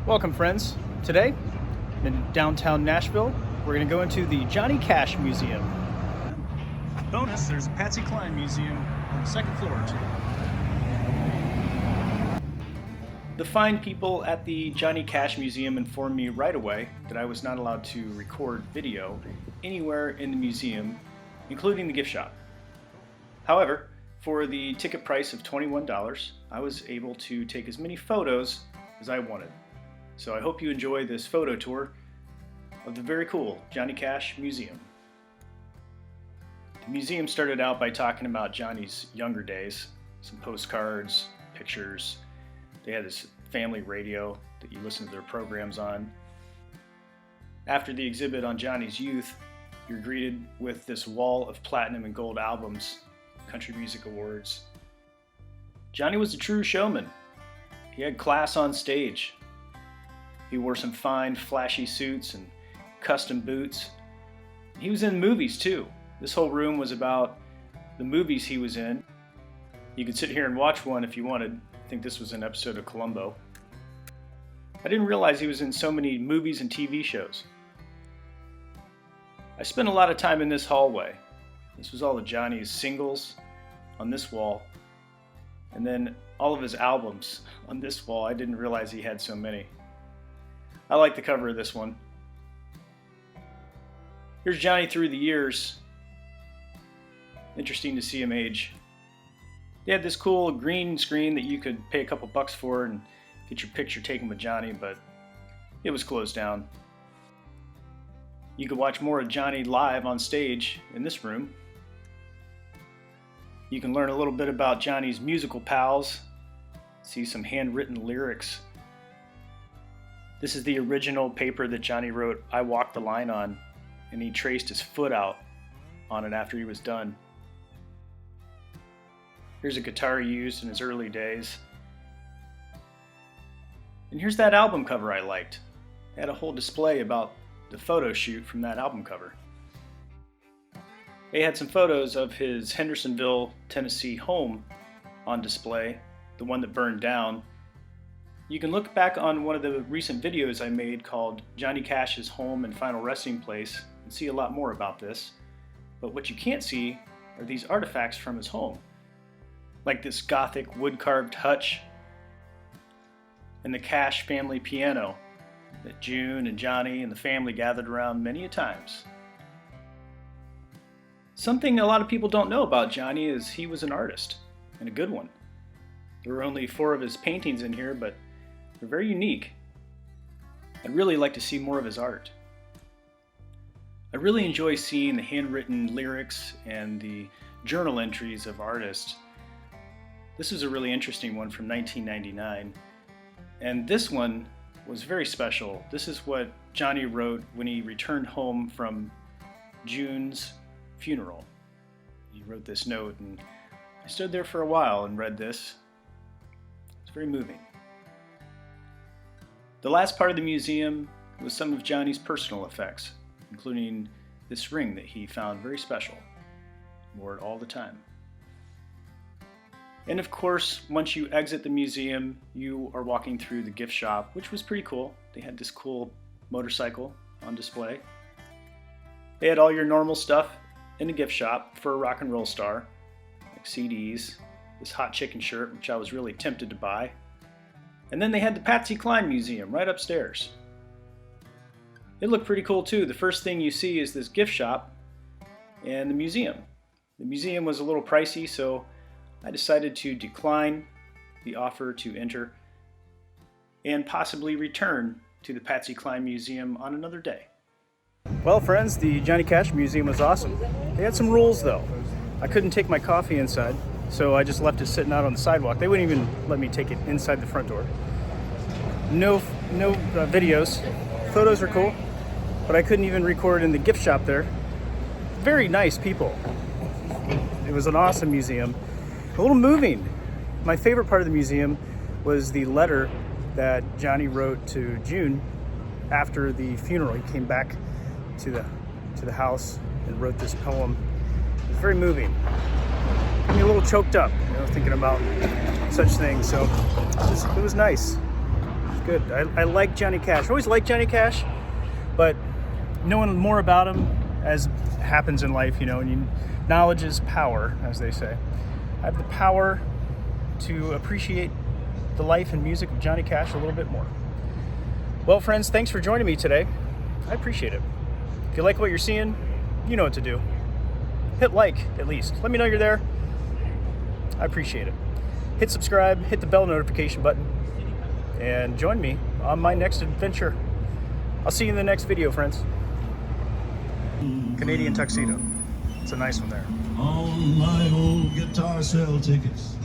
Welcome, friends. Today, in downtown Nashville, we're going to go into the Johnny Cash Museum. Bonus, there's a Patsy Cline Museum on the second floor, too. The fine people at the Johnny Cash Museum informed me right away that I was not allowed to record video anywhere in the museum, including the gift shop. However, for the ticket price of $21, I was able to take as many photos as I wanted. So I hope you enjoy this photo tour of the very cool Johnny Cash Museum. The museum started out by talking about Johnny's younger days, some postcards, pictures. They had this family radio that you listen to their programs on. After the exhibit on Johnny's youth, you're greeted with this wall of platinum and gold albums, country music awards. Johnny was a true showman. He had class on stage. He wore some fine, flashy suits and custom boots. He was in movies too. This whole room was about the movies he was in. You could sit here and watch one if you wanted. I think this was an episode of Columbo. I didn't realize he was in so many movies and TV shows. I spent a lot of time in this hallway. This was all of Johnny's singles on this wall, and then all of his albums on this wall. I didn't realize he had so many. I like the cover of this one. Here's Johnny through the years. Interesting to see him age. They had this cool green screen that you could pay a couple bucks for and get your picture taken with Johnny, but it was closed down. You could watch more of Johnny live on stage in this room. You can learn a little bit about Johnny's musical pals, see some handwritten lyrics. This is the original paper that Johnny wrote "I Walk the Line" on, and he traced his foot out on it after he was done. Here's a guitar he used in his early days. And here's that album cover I liked. They had a whole display about the photo shoot from that album cover. They had some photos of his Hendersonville, Tennessee home on display, the one that burned down. You can look back on one of the recent videos I made called Johnny Cash's Home and Final Resting Place and see a lot more about this. But what you can't see are these artifacts from his home, like this Gothic wood-carved hutch and the Cash family piano that June and Johnny and the family gathered around many a times. Something a lot of people don't know about Johnny is he was an artist, and a good one. There were only 4 of his paintings in here, but they're very unique. I'd really like to see more of his art. I really enjoy seeing the handwritten lyrics and the journal entries of artists. This is a really interesting one from 1999, and this one was very special. This is what Johnny wrote when he returned home from June's funeral. He wrote this note, and I stood there for a while and read this. It's very moving. The last part of the museum was some of Johnny's personal effects, including this ring that he found very special. He wore it all the time. And of course, once you exit the museum, you are walking through the gift shop, which was pretty cool. They had this cool motorcycle on display. They had all your normal stuff in the gift shop for a rock and roll star, like CDs, this hot chicken shirt, which I was really tempted to buy. And then they had the Patsy Cline Museum right upstairs. It looked pretty cool too. The first thing you see is this gift shop and the museum. The museum was a little pricey, so I decided to decline the offer to enter and possibly return to the Patsy Cline Museum on another day. Well, friends, the Johnny Cash Museum was awesome. They had some rules though. I couldn't take my coffee inside, so I just left it sitting out on the sidewalk. They wouldn't even let me take it inside the front door. No videos. Photos are cool, but I couldn't even record in the gift shop there. Very nice people. It was an awesome museum. A little moving. My favorite part of the museum was the letter that Johnny wrote to June after the funeral. He came back to the house and wrote this poem. It was very moving. Got me a little choked up, thinking about such things. So it was nice. good. I like Johnny Cash. I always liked Johnny Cash, but knowing more about him, as happens in life, you know, and knowledge is power, as they say. I have the power to appreciate the life and music of Johnny Cash a little bit more. Well, friends, thanks for joining me today. I appreciate it. If you like what you're seeing, you know what to do. Hit like, at least. Let me know you're there. I appreciate it. Hit subscribe, hit the bell notification button, and join me on my next adventure. I'll see you in the next video, friends. Canadian Tuxedo. It's a nice one there. On my old guitar sell tickets.